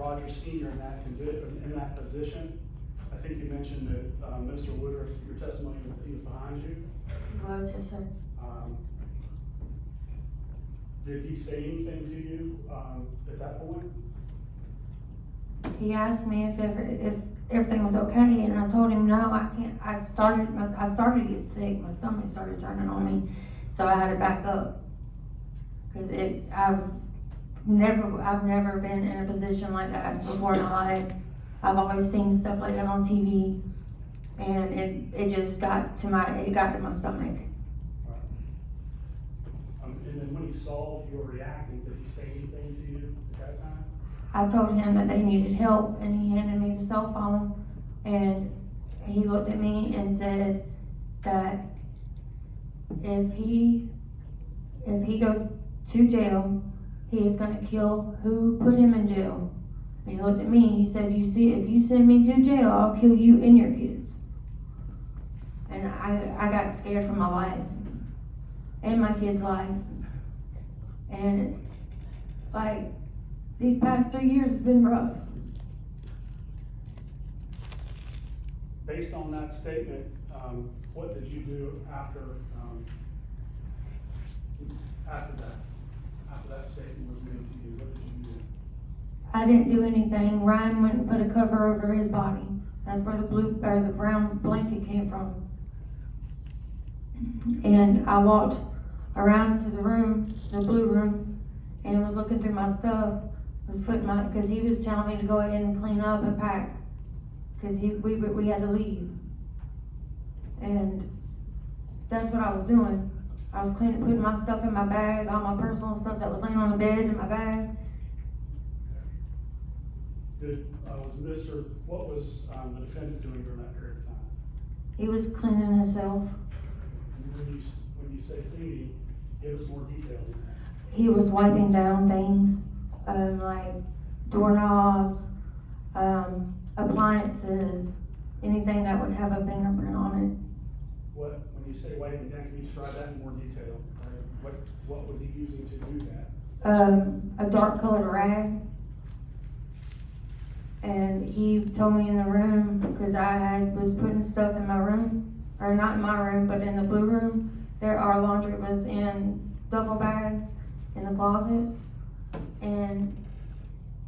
Roger Senior in that position. I think you mentioned that Mr. Woodruff, your testimony was that he was behind you. Was, yes, sir. Did he say anything to you at that point? He asked me if everything was okay, and I told him no, I can't. I started to get sick. My stomach started turning on me, so I had to back up. Cause I've never been in a position like that before in my life. I've always seen stuff like that on TV, and it just got to my stomach. And then when he saw you were reacting, did he say anything to you at that time? I told him that they needed help, and he handed me the cell phone, and he looked at me and said that if he goes to jail, he is going to kill who put him in jail. And he looked at me and he said, if you send me to jail, I'll kill you and your kids. And I got scared for my life and my kids' life. And like, these past 3 years has been rough. Based on that statement, what did you do after that statement was made to you? What did you do? I didn't do anything. Ryan went and put a cover over his body. That's where the brown blanket came from. And I walked around to the room, the blue room, and was looking through my stuff. Because he was telling me to go ahead and clean up and pack, because we had to leave. And that's what I was doing. I was putting my stuff in my bag, all my personal stuff that was laying on the bed in my bag. What was the defendant doing during that period of time? He was cleaning himself. When you say cleaning, give us more detail on that. He was wiping down things, like doorknobs, appliances, anything that would have a fingerprint on it. When you say wiping down, can you describe that in more detail? What was he using to do that? A dark colored rag. And he told me in the room, because I was putting stuff in my room, or not in my room, but in the blue room. Our laundry was in duffel bags in the closet. And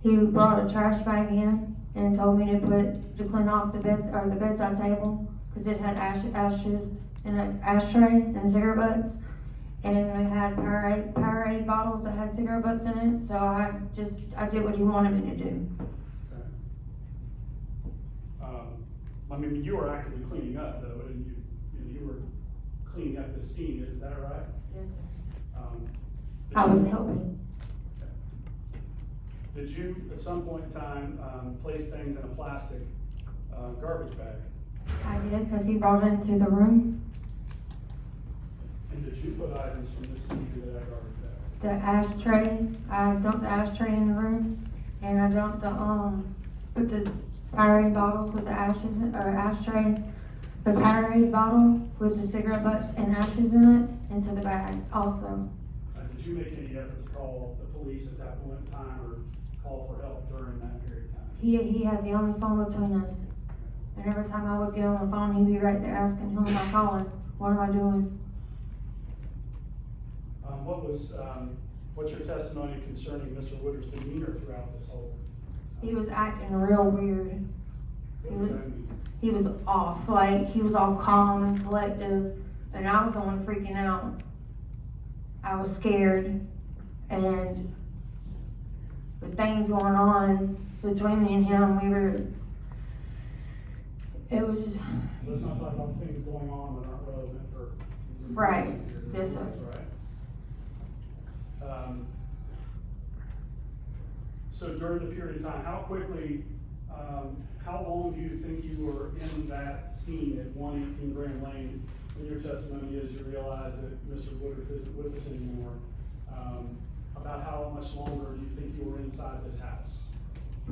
he brought a trash bag in and told me to clean off the bedside table, because it had ashes in an ashtray and cigarette butts. And we had Powerade bottles that had cigarette butts in it. So I did what he wanted me to do. I mean, you were actively cleaning up, though, and you were cleaning up the scene. Is that right? Yes, sir. I was helping. Did you, at some point in time, place things in a plastic garbage bag? I did, because he brought it into the room. And did you put items from the scene into that garbage bag? The ashtray, I dumped the ashtray in the room, and I dumped put the Powerade bottles with the ashtray, the Powerade bottle with the cigarette butts and ashes in it into the bag also. Did you make any effort to call the police at that point in time, or call for help during that period of time? He had the only phone between us. And every time I would get on the phone, he'd be right there asking, who am I calling? What am I doing? What's your testimony concerning Mr. Woodruff's demeanor throughout this whole? He was acting real weird. What does that mean? He was off, like he was all calm and collective, and I was the one freaking out. I was scared, and with things going on between me and him, it was just... Let's not talk about things going on that aren't relevant for... Right, yes, sir. Right. So during the period of time, how long do you think you were in that scene at 118 Grand Lane when your testimony is you realize that Mr. Woodruff isn't with us anymore? About how much longer do you think you were inside this house?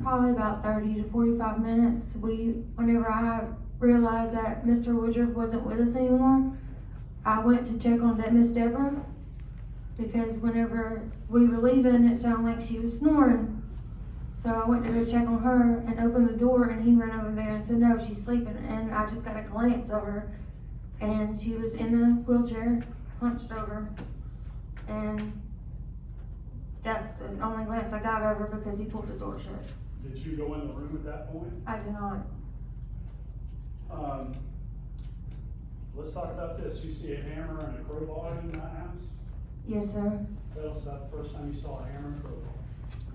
Probably about 30 to 45 minutes. Whenever I realized that Mr. Woodruff wasn't with us anymore, I went to check on Miss Deborah, because whenever we were leaving, it sounded like she was snoring. So I went to go check on her and opened the door, and he ran over there and said, no, she's sleeping. And I just got a glance of her, and she was in a wheelchair, hunched over. And that's the only glance I got of her because he pulled the door shut. Did you go in the room at that point? I did not. Let's talk about this. You see a hammer and a crowbar in that house? Yes, sir. Tell us about the first time you saw a hammer and a crowbar.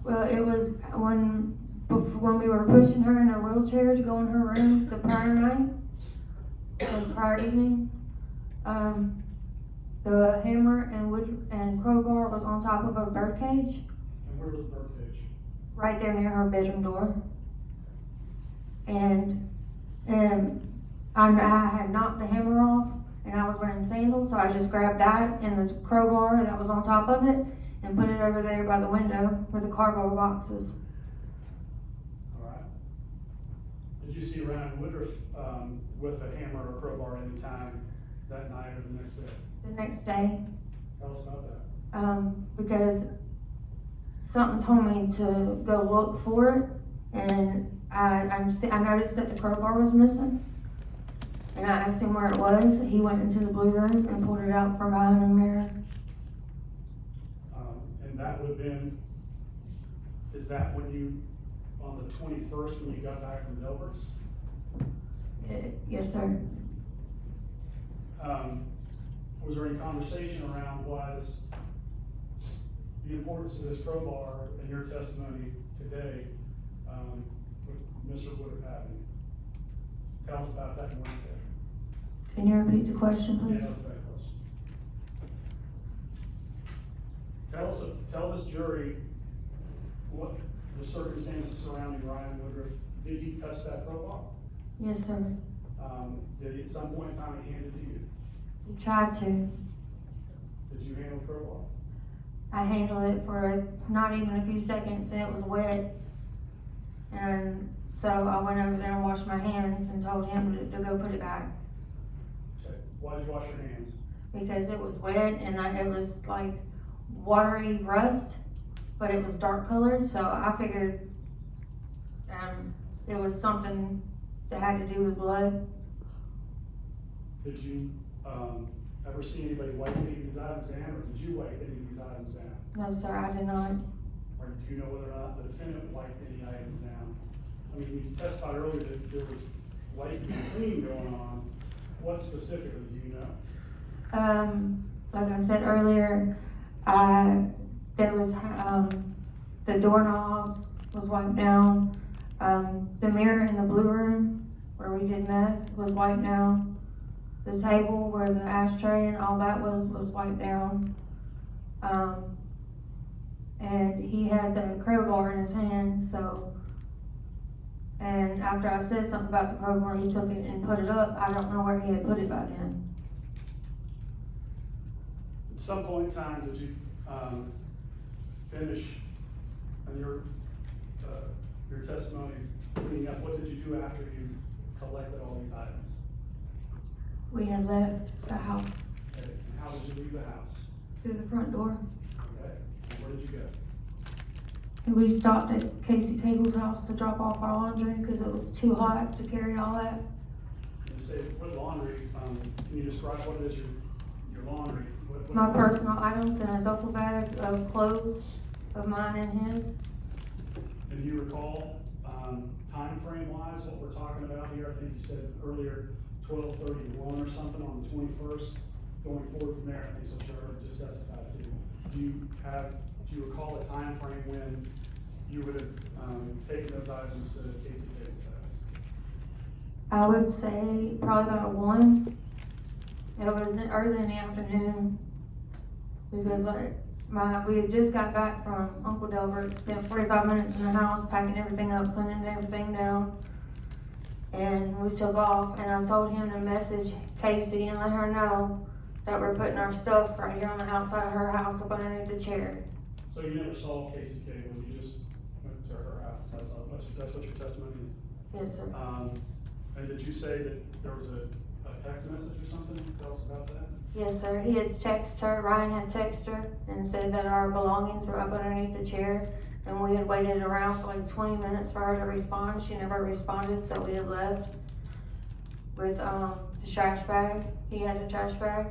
Well, it was when we were pushing her in her wheelchair to go in her room the prior night, the prior evening. The hammer and wood and crowbar was on top of a bird cage. And where was the bird cage? Right there near her bedroom door. And I had knocked the hammer off, and I was wearing sandals, so I just grabbed that and the crowbar that was on top of it and put it over there by the window where the cardboard box is. All right. Did you see Ryan Woodruff with a hammer or crowbar any time that night or the next day? The next day. Tell us about that. Because something told me to go look for it, and I noticed that the crowbar was missing, and I asked him where it was. He went into the blue room and pulled it out from behind a mirror. And that would have been, is that when you, on the 21st, when you got back from Delbert's? Yes, sir. Was there any conversation around the importance of this crowbar in your testimony today with Mr. Woodruff having? Tell us about that in more detail. Can you repeat the question, please? Yeah, that's a bad question. Tell this jury what the circumstances surrounding Ryan Woodruff. Did he touch that crowbar? Yes, sir. Did he at some point in time he hand it to you? He tried to. Did you handle the crowbar? I handled it for not even a few seconds, and it was wet. And so I went over there and washed my hands and told him to go put it back. Okay. Why did you wash your hands? Because it was wet, and it was like watery rust, but it was dark colored, so I figured it was something that had to do with blood. Did you ever see anybody wipe any of these items down, or did you wipe any of these items down? No, sir, I did not. Or do you know whether or not the defendant wiped any items down? I mean, you testified earlier that there was wiping and cleaning going on. What specifically do you know? Like I said earlier, there was the doorknobs was wiped down. The mirror in the blue room where we did meth was wiped down. The table where the ashtray and all that was wiped down. And he had the crowbar in his hand, so, and after I said something about the crowbar, he took it and put it up. I don't know where he had put it by then. At some point in time, did you finish on your testimony cleaning up? What did you do after you collected all these items? We had left the house. Okay. And how did you leave the house? Through the front door. Okay. And where did you go? And we stopped at Casey Cagle's house to drop off our laundry because it was too hot to carry all that. You say with laundry, can you describe what it is your laundry? What My is it? personal items in a duffel bag of clothes of mine and his. And do you recall, time frame wise, what we're talking about here? I think you said earlier, 12:31 or something on the 21st, going forward from there, I think so sure just testified to. Do you recall a time frame when you would have taken those items to Casey Cagle's house? I would say probably about 1. It was early in the afternoon because we had just got back from Uncle Delbert, spent 45 minutes in the house packing everything up, cleaning everything down, and we took off. And I told him to message Casey and let her know that we're putting our stuff right here on the outside of her house up underneath the chair. So you never saw Casey Cagle, you just went to her house. That's what your testimony is? Yes, sir. And did you say that there was a text message or something? Tell us about that. Yes, sir. He had texted her, Ryan had texted her and said that our belongings were up underneath the chair And we had waited around for like 20 minutes for her to respond. She never responded, so we had left with the trash bag. He had a trash bag,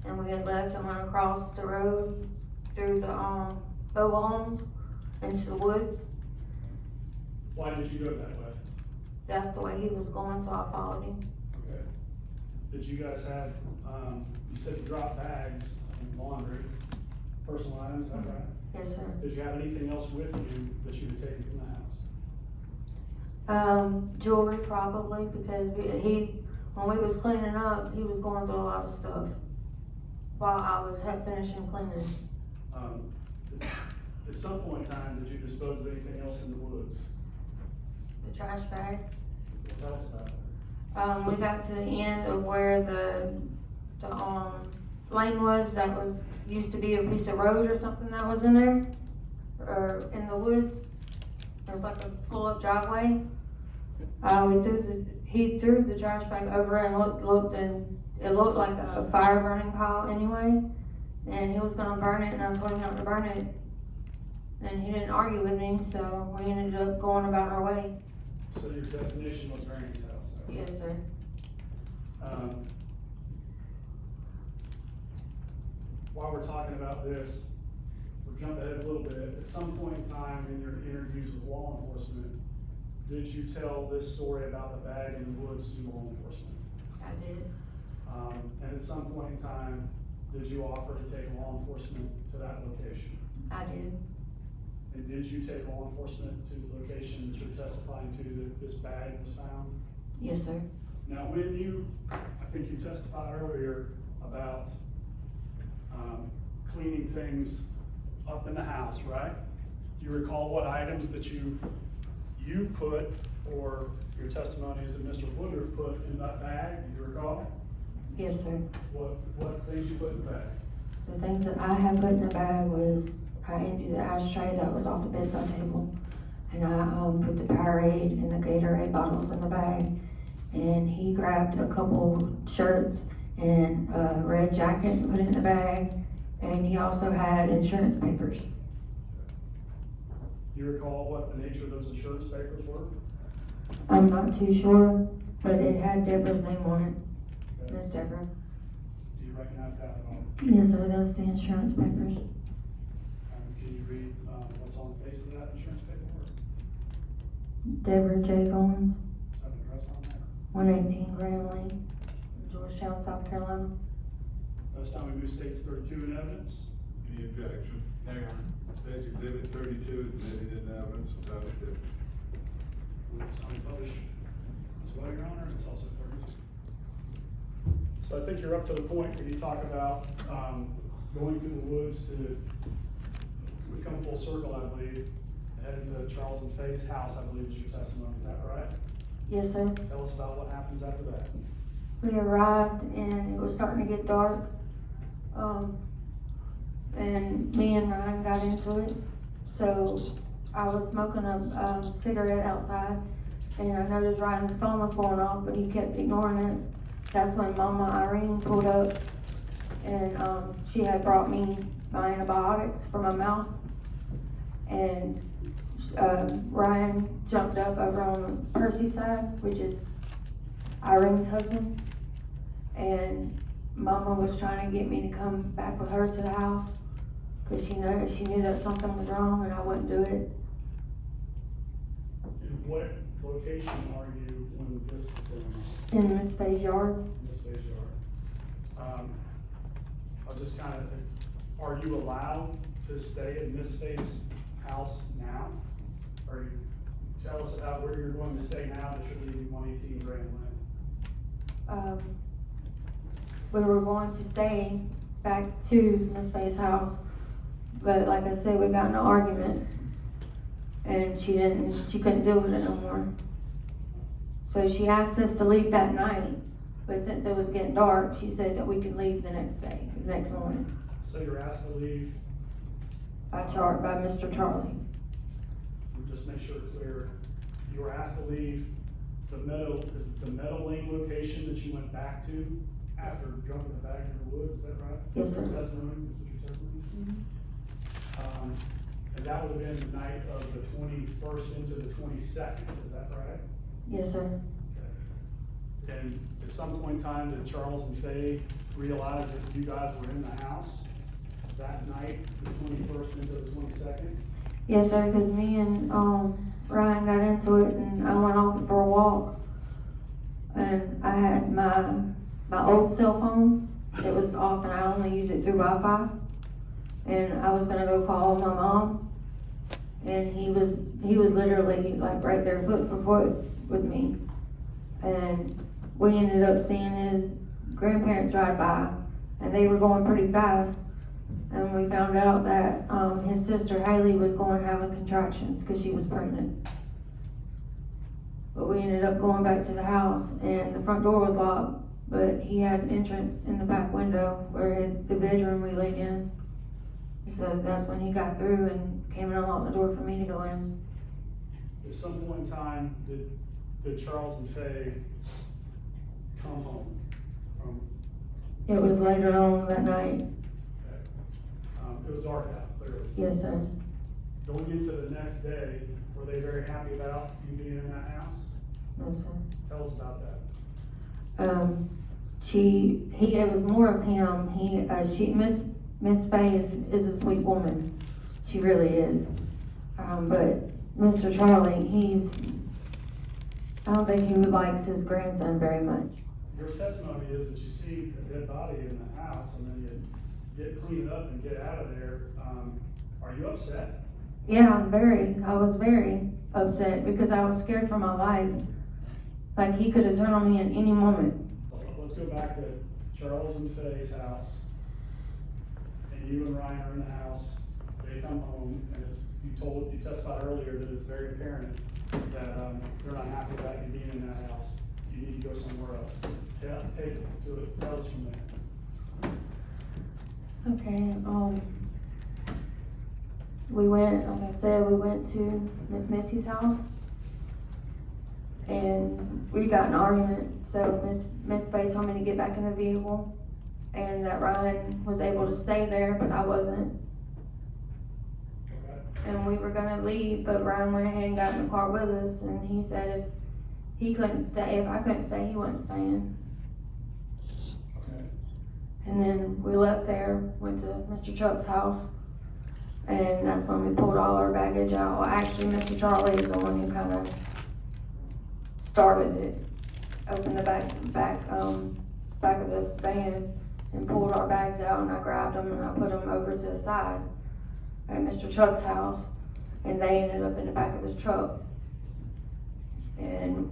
and we had left and went across the road through the mobile homes into the woods. Why did you go that way? That's the way he was going, so I followed him. Okay. Did you guys have, you said you dropped bags in laundry, personal items, is that right? Yes, sir. Did you have anything else with you that you had taken from the house? Jewelry probably, because when we was cleaning up, he was going through a lot of stuff while I was finishing cleaning. At some point in time, did you dispose of anything else in the woods? The trash bag. Tell us about it. We got to the end of where the lane was, used to be a piece of road or something that was in there, or in the woods. It was like a pull-up driveway. He threw the trash bag over and looked, and it looked like a fire burning pile anyway. And he was gonna burn it, and I told him not to burn it. And he didn't argue with me, so we ended up going about our way. So your destination was Granny's house? So. Yes, sir. While we're talking about this, we'll jump ahead a little bit. At some point in time in your interviews with law enforcement, did you tell this story about the bag in the woods to law enforcement? I did. And at some point in time, did you offer to take law enforcement to that location? I did. And did you take law enforcement to the location that you're testifying to that this bag was found? Yes, sir. Now, I think you testified earlier about cleaning things up in the house, right? Do you recall what items that you put, or your testimony is that Mr. Woodruff put in that bag? Do you recall? Yes, sir. What things you put in the bag? The things that I had put in the bag was, I emptied the ashtray that was off the bedside table, and I put the Powerade and the Gatorade bottles in the bag. And he grabbed a couple shirts and a red jacket and put it in the bag. And he also had insurance papers. Do you recall what the nature of those insurance papers were? I'm not too sure, but it had Deborah's name on it. Okay. Miss Deborah. Do you recognize that at all? Yes, sir, that's the insurance papers. Can you read what's on the face of that insurance paperwork? Deborah J. Goins, Is that an address on there? 118 Grand Lane, Georgetown, South Carolina. Last time we moved states 32 in evidence. Any objection? Hang on. State's exhibit 32, admitted in evidence without objection. It's unpublished as well, Your Honor, it's also 32. So I think you're up to the point where you talk about going through the woods to come full circle, I believe, heading to Charles and Faye's house, I believe is your testimony, is that right? Yes, sir. Tell us about what happens after that. We arrived and it was starting to get dark. And me and Ryan got into it. So I was smoking a cigarette outside, and I noticed Ryan's phone was going off, but he kept ignoring it. That's when Mama Irene pulled up, and she had brought me my antibiotics for my mouth. And Ryan jumped up over on Percy's side, which is Irene's husband. And Mama was trying to get me to come back with her to the house, because she knew that something was wrong and I wouldn't do it. In what location are you when this is going on? In Miss Faye's yard. In this stage yard. I'll just kind of, are you allowed to stay in Miss Faye's house now? Or you tell us about where you're going to stay now that you're leaving 118 Grand Lane? We were going to stay back to Miss Faye's house, but like I said, we got in an argument, and she couldn't deal with it no more. So she asked us to leave that night, but since it was getting dark, she said that we could leave the next day, the next morning. So you're asked to leave, By Mr. Charlie. just make sure it's clear, you were asked to leave the Meadow Lane location that you went back to after jumping the bag in the woods, is that right? Yes, sir. Testimony, this was your testimony? And that would have been the night of the 21st into the 22nd, is that right? Yes, sir. Okay. And at some point in time, did Charles and Faye realize that you guys were in the house that night, the 21st into the 22nd? Yes, sir, because me and, Ryan got into it and I went off for a walk. And I had my old cell phone, it was off and I only use it through Wi-Fi. And I was gonna go call my mom. And he was literally like right there foot for foot with me. And we ended up seeing his grandparents ride by and they were going pretty fast. And we found out that his sister Haley was having contractions because she was pregnant. But we ended up going back to the house and the front door was locked, but he had an entrance in the back window where the bedroom we laid in. So that's when he got through and came and unlocked the door for me to go in. At some point in time, did Charles and Faye come home from? It was later on that night. Okay. It was dark out, clearly. Yes, sir. Going into the next day, were they very happy about you being in that house? No, sir. Tell us about that. It was more of him. Miss Faye is a sweet woman. She really is. But Mr. Charlie, I don't think he likes his grandson very much. Your testimony is that you see a dead body in the house and then you get cleaned up and get out of there. Are you upset? Yeah, I was very upset because I was scared for my life. Like he could have turned on me at any moment. Let's go back to Charles and Faye's house. And you and Ryan are in the house. They come home and you testified earlier that it's very apparent that they're not happy about you being in that house. You need to go somewhere else. Tell us from there. Okay, we went, like I said, we went to Miss Missy's house. And we got in an argument, so Miss Faye told me to get back in the vehicle and that Ryan was able to stay there, but I wasn't. Okay. And we were gonna leave, but Ryan went ahead and got in the car with us and he said if I couldn't stay, he wasn't staying. Okay. And then we left there, went to Mr. Chuck's house, and that's when we pulled all our baggage out. Well, actually, Mr. Charlie is the one who kind of started it, opened the back of the van and pulled our bags out, and I grabbed them and I put them over to the side at Mr. Chuck's house, and they ended up in the back of his truck. And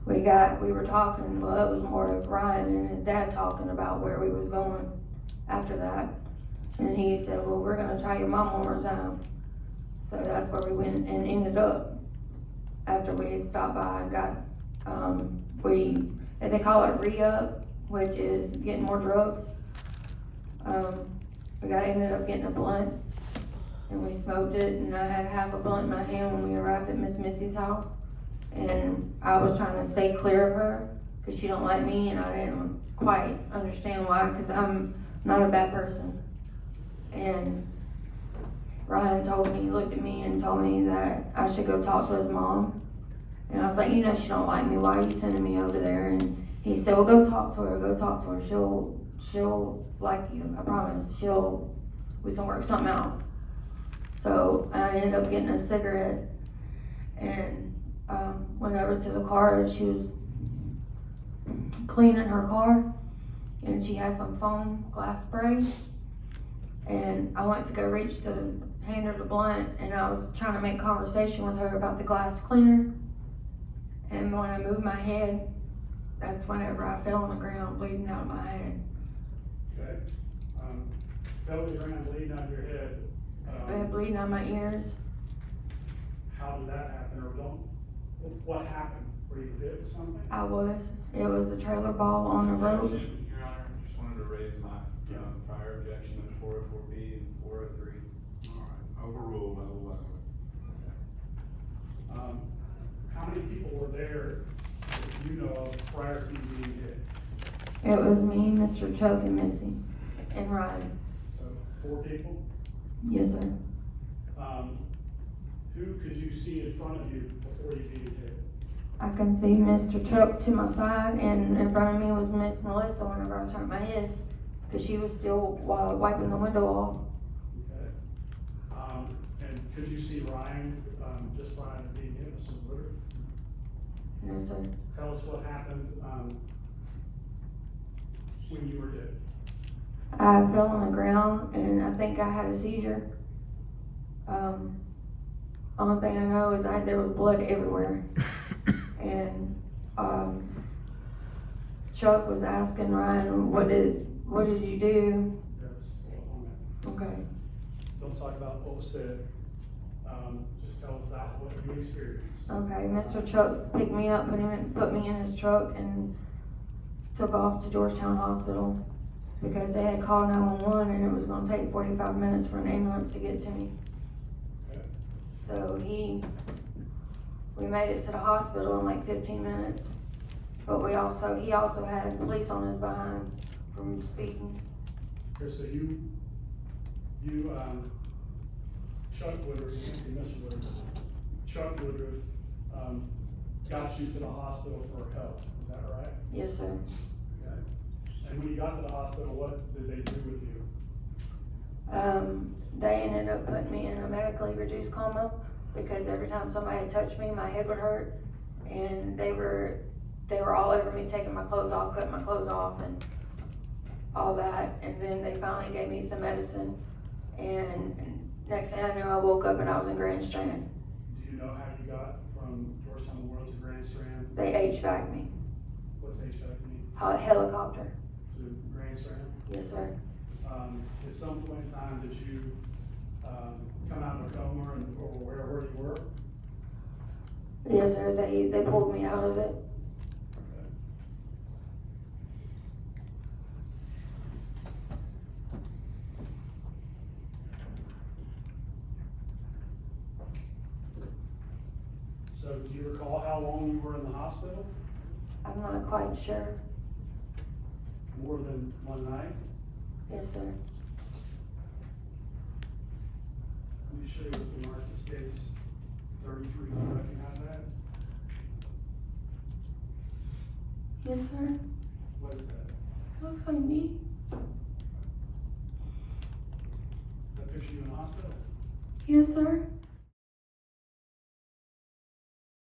we were talking, well, it was more of Ryan and his dad talking about where we was going after that. And he said, well, we're gonna try your mom one more time. So that's where we went and ended up. After we had stopped by and got, they call it re-up, which is getting more drugs. Ended up getting a blunt and we smoked it, and I had half a blunt in my hand when we arrived at Miss Missy's house. And I was trying to stay clear of her because she don't like me, and I didn't quite understand why, because I'm not a bad person. And Ryan looked at me and told me that I should go talk to his mom. And I was like, she don't like me, why are you sending me over there? And he said, well, go talk to her, she'll like you, I promise, we can work something out. So I ended up getting a cigarette and went over to the car, and she was cleaning her car, and she had some foam glass spray. And I went to go reach to hand her the blunt, and I was trying to make conversation with her about the glass cleaner. And when I moved my head, that's whenever I fell on the ground bleeding out of my head. Okay. Fell to the ground, bleeding out of your head. I had bleeding out of my ears. How did that happen, or what happened? Were you hit with something? It was a trailer ball on the road. Your Honor, just wanted to raise my prior objection of 404B and 403. All right, overruled, I'll allow it. How many people were there that you know of prior to you being hit? It was me, Mr. Chuck, and Missy, and Ryan. So 4 people? Yes, sir. Who could you see in front of you before you beat hit? I can see Mr. Chuck to my side, and in front of me was Miss Melissa whenever I turned my head, because she was still wiping the window off. Okay. And could you see Ryan, just prior to being hit, Mr. Woodruff? No, sir. Tell us what happened, when you were hit. I fell on the ground, and I think I had a seizure. Only thing I know is there was blood everywhere. And, Chuck was asking Ryan, what did you do? Yes, on that. Okay. Don't talk about what was said, just tell us about what you experienced. Okay, Mr. Chuck picked me up, put me in his truck, and took off to Georgetown Hospital because they had called 911 and it was gonna take 45 minutes for an ambulance to get to me. Okay. So we made it to the hospital in like 15 minutes. But he also had police on his behind from speeding. Okay, so Chuck Woodruff, you can see Mr. Woodruff, Chuck Woodruff, got you to the hospital for help, is that right? Yes, sir. Okay. And when you got to the hospital, what did they do with you? They ended up putting me in a medically reduced coma because every time somebody touched me, my head would hurt, and they were all over me, taking my clothes off, cutting my clothes off, and all that. And then they finally gave me some medicine, and next thing I knew, I woke up and I was in Grand Strand. Do you know how you got from Georgetown Memorial to Grand Strand? They HVAC'd me. What's HVAC mean? Helicopter. To Grand Strand? Yes, sir. At some point in time, did you, come out of a coma or wherever you were? Yes, sir. They pulled me out of it. Okay. So do you recall how long you were in the hospital? I'm not quite sure. More than one night? Yes, sir. Let me show you what the United States 33, do you recognize that? Yes, sir. What is that? Looks like me. That picture you in the hospital? Yes, sir.